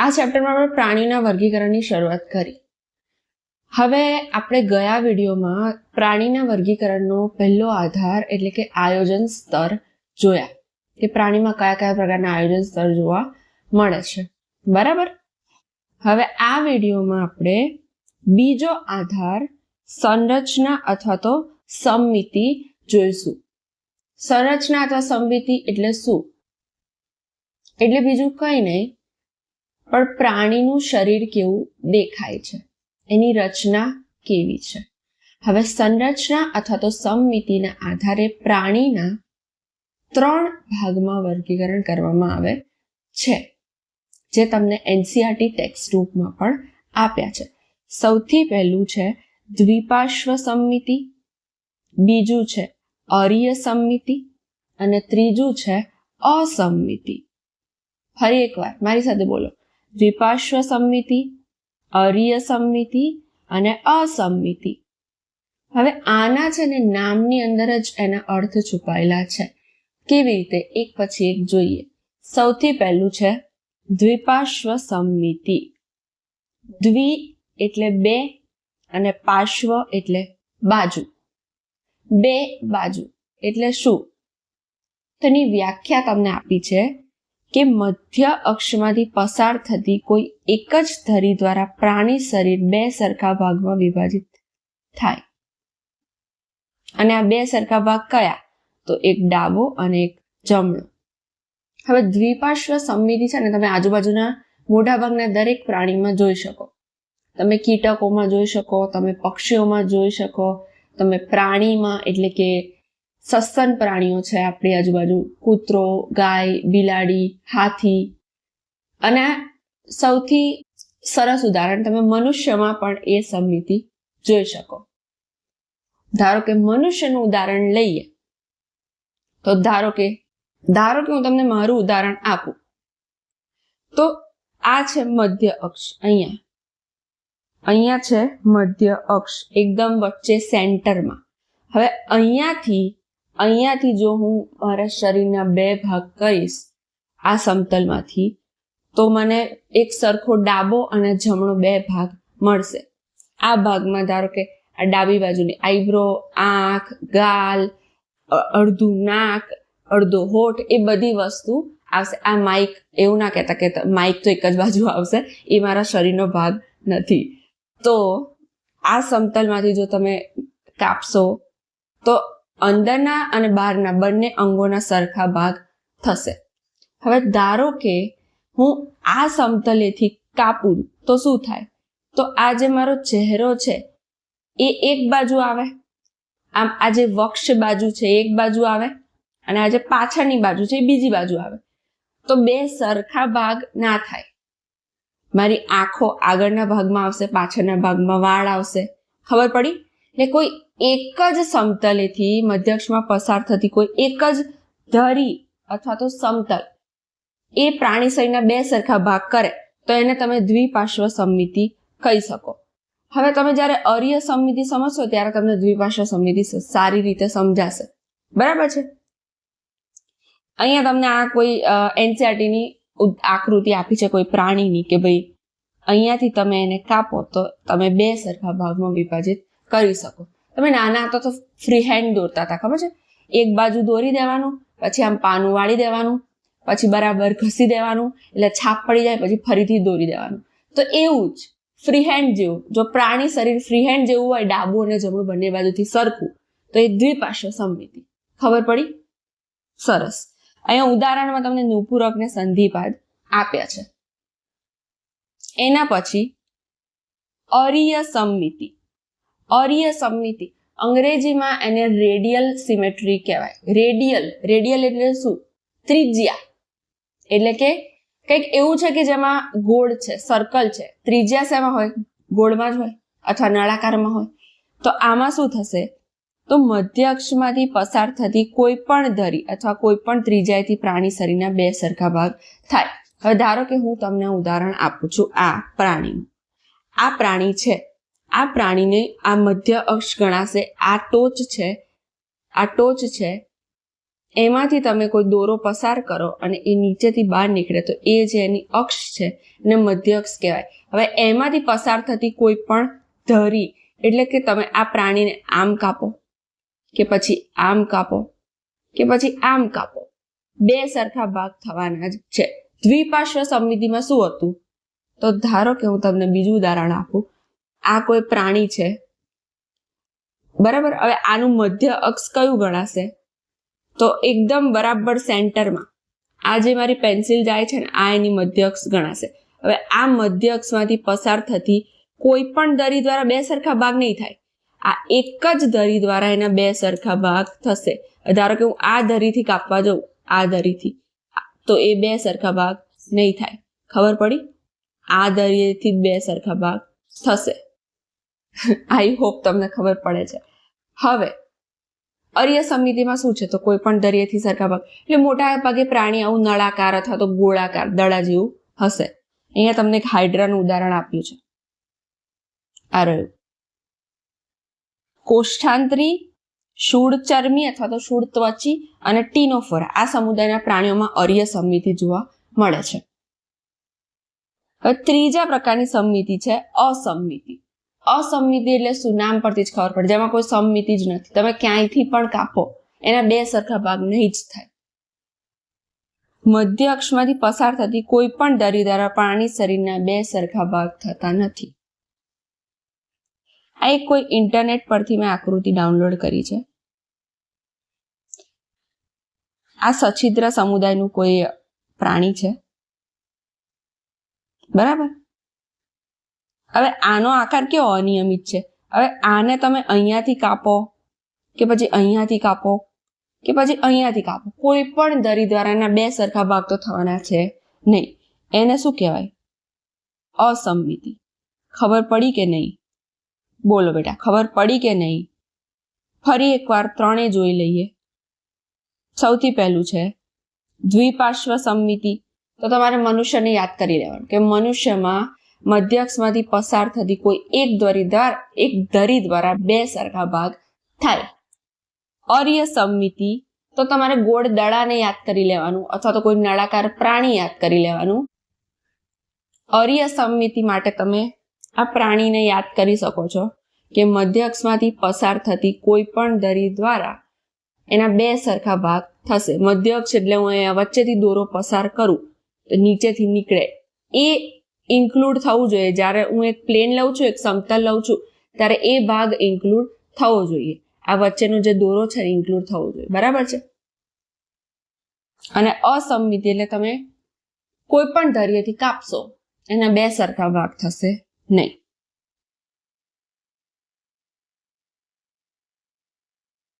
આ ચેપ્ટરમાં આપણે પ્રાણીના વર્ગીકરણની શરૂઆત કરી. હવે આપણે ગયા વિડીયોમાં પ્રાણીના વર્ગીકરણનો પહેલો આધાર એટલે કે આયોજન સ્તર જોયા કે પ્રાણીમાં કયા કયા પ્રકારના આયોજન સ્તર જોવા મળે છે. બરાબર. હવે આ વિડીયોમાં આપણે બીજો આધાર સંરચના અથવા તો સમમિતિ જોઈશું. સંરચના અથવા સમમિતિ એટલે શું? એટલે બીજું કંઈ નહીં પણ પ્રાણીનું શરીર કેવું દેખાય છે, એની રચના કેવી છે. હવે સંરચના અથવા તો સમમિતિના આધારે પ્રાણીના 3 ભાગમાં વર્ગીકરણ કરવામાં આવે છે, જે તમને એનસીઈઆરટી ટેક્સ્ટ બુકમાં પણ આપ્યા છે. સૌથી પહેલું છે દ્વિપાર્શ્વ સમમિતિ, બીજું છે અરીય સમમિતિ અને ત્રીજું છે અસમમિતિ. ફરી એકવાર મારી સાથે બોલો: દ્વિપાર્શ્વ સમમિતિ, અરીય સમમિતિ અને અસમમિતિ. હવે આના છે ને નામની અંદર જ એના અર્થ છુપાયેલા છે. કેવી રીતે? એક પછી એક જોઈએ. સૌથી પહેલું છે દ્વિપાર્શ્વ સમમિતિ. દ્વિ એટલે 2 અને પાર્શ્વ એટલે બાજુ. 2 બાજુ એટલે શું? તેની વ્યાખ્યા તમને આપી છે કે મધ્ય અક્ષમાંથી પસાર થતી કોઈ એક જ ધરી દ્વારા પ્રાણી શરીર 2 સરખા ભાગમાં વિભાજિત થાય. અને આ 2 સરખા ભાગ કયા? તો એક ડાબો અને એક જમણો. હવે દ્વિપાર્શ્વ સમમિતિ છે ને તમે આજુબાજુના મોટાભાગના દરેક પ્રાણીમાં જોઈ શકો. તમે કીટકોમાં જોઈ શકો, તમે પક્ષીઓમાં જોઈ શકો, તમે પ્રાણીમાં એટલે કે સસ્તન પ્રાણીઓ છે આપણી આજુબાજુ, કૂતરો, ગાય, બિલાડી, હાથી. અને સૌથી સરસ ઉદાહરણ તમે મનુષ્યમાં પણ એ સમમિતિ જોઈ શકો. ધારો કે મનુષ્યનું ઉદાહરણ લઈએ તો ધારો કે હું તમને મારું ઉદાહરણ આપું તો આ છે મધ્ય અક્ષ. અહીંયા છે મધ્ય અક્ષ એકદમ વચ્ચે સેન્ટરમાં. હવે અહીંયાથી જો હું મારા શરીરના 2 ભાગ કરીશ આ સમતલમાંથી, તો મને એક સરખો ડાબો અને જમણો 2 ભાગ મળશે. આ ભાગમાં ધારો કે આ ડાબી બાજુની આઈબ્રો, આંખ, ગાલ, અડધું નાક, અડધો હોઠ, એ બધી વસ્તુ આવશે. આ માઇક, એવું ના કહેતા કે માઇક તો એક જ બાજુ આવશે, એ મારા શરીરનો ભાગ નથી. તો આ સમતલમાંથી જો તમે કાપશો તો અંદરના અને બહારના બંને અંગોના સરખા ભાગ થશે. હવે ધારો કે હું આ સમતલેથી કાપું તો શું થાય? તો આ જે મારો ચહેરો છે એ એક બાજુ આવે, આમ આ જે વક્ષ બાજુ છે એક બાજુ આવે, અને આ જે પાછળની બાજુ છે એ બીજી બાજુ આવે. તો 2 સરખા ભાગ ના થાય. મારી આંખો આગળના ભાગમાં આવશે, પાછળના ભાગમાં વાળ આવશે. ખબર પડી? એટલે કોઈ એક જ સમતલેથી મધ્યક્ષમાં પસાર થતી કોઈ એક જ ધરી અથવા તો સમતલ એ પ્રાણી શરીરના 2 સરખા ભાગ કરે તો એને તમે દ્વિપાર્શ્વ સમમિતિ કહી શકો. હવે તમે જ્યારે અરીય સમમિતિ સમજશો ત્યારે તમને દ્વિપાર્શ્વ સમમિતિ સારી રીતે સમજાશે. બરાબર છે? અહીંયા તમને આ કોઈ એનસીઈઆરટીની આકૃતિ આપી છે કોઈ પ્રાણીની કે ભાઈ અહીંયાથી તમે એને કાપો તો તમે 2 સરખા ભાગમાં વિભાજિત કરી શકો. તમે નાના હતા તો ફ્રી હેન્ડ દોરતા હતા, ખબર છે? એક બાજુ દોરી દેવાનું, પછી આમ પાનું વાળી દેવાનું, પછી બરાબર ઘસી દેવાનું એટલે છાપ પડી જાય, પછી ફરીથી દોરી દેવાનું. તો એવું જ ફ્રી હેન્ડ જેવું, જો પ્રાણી શરીર ફ્રી હેન્ડ જેવું હોય, ડાબું અને જમણું બંને બાજુથી સરખું, તો એ દ્વિપાર્શ્વ સમમિતિ. ખબર પડી? સરસ. અહીંયા ઉદાહરણમાં તમને નુપુરક ને સંધિપાદ આપ્યા છે. એના પછી અરીય સમમિતિ. અરીય સમમિતિ અંગ્રેજીમાં એને રેડિયલ સિમેટ્રી કહેવાય. રેડિયલ એટલે શું? ત્રિજ્યા. એટલે કે કંઈક એવું છે કે જેમાં ગોળ છે, સર્કલ છે. ત્રિજ્યા શેમાં હોય? ગોળમાં જ હોય અથવા નળાકારમાં હોય. તો આમાં શું થશે? તો મધ્ય અક્ષમાંથી પસાર થતી કોઈ પણ ધરી અથવા કોઈ પણ ત્રિજ્યાથી પ્રાણી શરીરના 2 સરખા ભાગ થાય. હવે ધારો કે હું તમને ઉદાહરણ આપું છું આ પ્રાણીનું. આ પ્રાણી છે, આ પ્રાણીને આ મધ્ય અક્ષ ગણાશે. આ ટોચ છે, એમાંથી તમે કોઈ દોરો પસાર કરો અને એ નીચેથી બહાર નીકળે તો એ જે એની અક્ષ છે એને મધ્ય અક્ષ કહેવાય. હવે એમાંથી પસાર થતી કોઈ પણ ધરી, એટલે કે તમે આ પ્રાણીને આમ કાપો કે પછી આમ કાપો કે પછી આમ કાપો, બે સરખા ભાગ થવાના જ છે. દ્વિપાર્શ્વ સમમિતિમાં શું હતું? તો ધારો કે હું તમને બીજું ઉદાહરણ આપું. આ કોઈ પ્રાણી છે, બરાબર. હવે આનું મધ્ય અક્ષ કયું ગણાશે? તો એકદમ બરાબર સેન્ટરમાં આ જે મારી પેન્સિલ જાય છે ને, આ એની મધ્ય અક્ષ ગણાશે. હવે આ મધ્ય અક્ષમાંથી પસાર થતી કોઈ પણ ધરી દ્વારા બે સરખા ભાગ નહીં થાય. આ એક જ ધરી દ્વારા એના બે સરખા ભાગ થશે. ધારો કે હું આ ધરીથી કાપવા જાઉં, આ ધરીથી, તો એ બે સરખા ભાગ નહીં થાય. ખબર પડી? આ ધરીથી બે સરખા ભાગ થશે. આઈ હોપ તમને ખબર પડે છે. હવે અર્ય સમમિતિમાં શું છે? તો કોઈ પણ ધરીથી સરખા ભાગ, એટલે મોટા ભાગે પ્રાણી આવું નળાકાર અથવા તો ગોળાકાર દડા જેવું હશે. અહીંયા તમને એક હાઇડ્રાનું ઉદાહરણ આપ્યું છે. આ રહ્યું કોષ્ઠાંતરી, શૂળચર્મી અથવા તો શૂળત્વચી અને ટીનોફોરા. આ સમુદાયના પ્રાણીઓમાં અર્ય સમમિતિ જોવા મળે છે. હવે ત્રીજા પ્રકારની સમમિતિ છે અસમમિતિ. અસમમિતિ એટલે શું? નામ પરથી જ ખબર પડે, જેમાં કોઈ સમમિતિ જ નથી. તમે ક્યાંયથી પણ કાપો એના બે સરખા ભાગ નહીં જ થાય. મધ્ય અક્ષમાંથી પસાર થતી કોઈ પણ ધરી દ્વારા પ્રાણી શરીરના બે સરખા ભાગ થતા નથી. આ એક કોઈ ઇન્ટરનેટ પરથી મેં આકૃતિ ડાઉનલોડ કરી છે. આ સછિદ્ર સમુદાયનું કોઈ પ્રાણી છે, બરાબર. હવે આનો આકાર કેવો અનિયમિત છે. હવે આને તમે અહીંયાથી કાપો કે પછી અહીંયાથી કાપો કે પછી અહીંયાથી કાપો, કોઈ પણ ધરી દ્વારાના બે સરખા ભાગ તો થવાના છે નહીં. એને શું કહેવાય? અસમમિતિ. ખબર પડી કે નહીં? બોલો બેટા, ખબર પડી કે નહીં? ફરી એકવાર ત્રણે જોઈ લઈએ. સૌથી પહેલું છે દ્વિપાર્શ્વ સમમિતિ. તો તમારે મનુષ્યને યાદ કરી લેવાનું કે મનુષ્યમાં મધ્ય અક્ષમાંથી પસાર થતી કોઈ એક ધરી દ્વારા બે સરખા ભાગ થાય. અર્ય સમમિતિ તો તમારે ગોળ દડાને યાદ કરી લેવાનું અથવા તો કોઈ નળાકાર પ્રાણી યાદ કરી લેવાનું. અર્ય સમમિતિ માટે તમે આ પ્રાણીને યાદ કરી શકો છો કે મધ્ય અક્ષમાંથી પસાર થતી કોઈ પણ ધરી દ્વારા એના બે સરખા ભાગ થશે. મધ્ય અક્ષ એટલે હું અહીંયા વચ્ચેથી દોરો પસાર કરું તો નીચેથી નીકળે એ ઇન્ક્લુડ થવું જોઈએ. જ્યારે હું એક પ્લેન લઉં છું, એક સમતલ લઉં છું, ત્યારે એ ભાગ ઇન્ક્લુડ થવો જોઈએ. આ વચ્ચેનો જે દોરો છે ઇન્ક્લુડ થવો જોઈએ, બરાબર છે. અને અસમમિતિ એટલે તમે કોઈ પણ ધરીએથી કાપશો એના બે સરખા ભાગ થશે નહીં.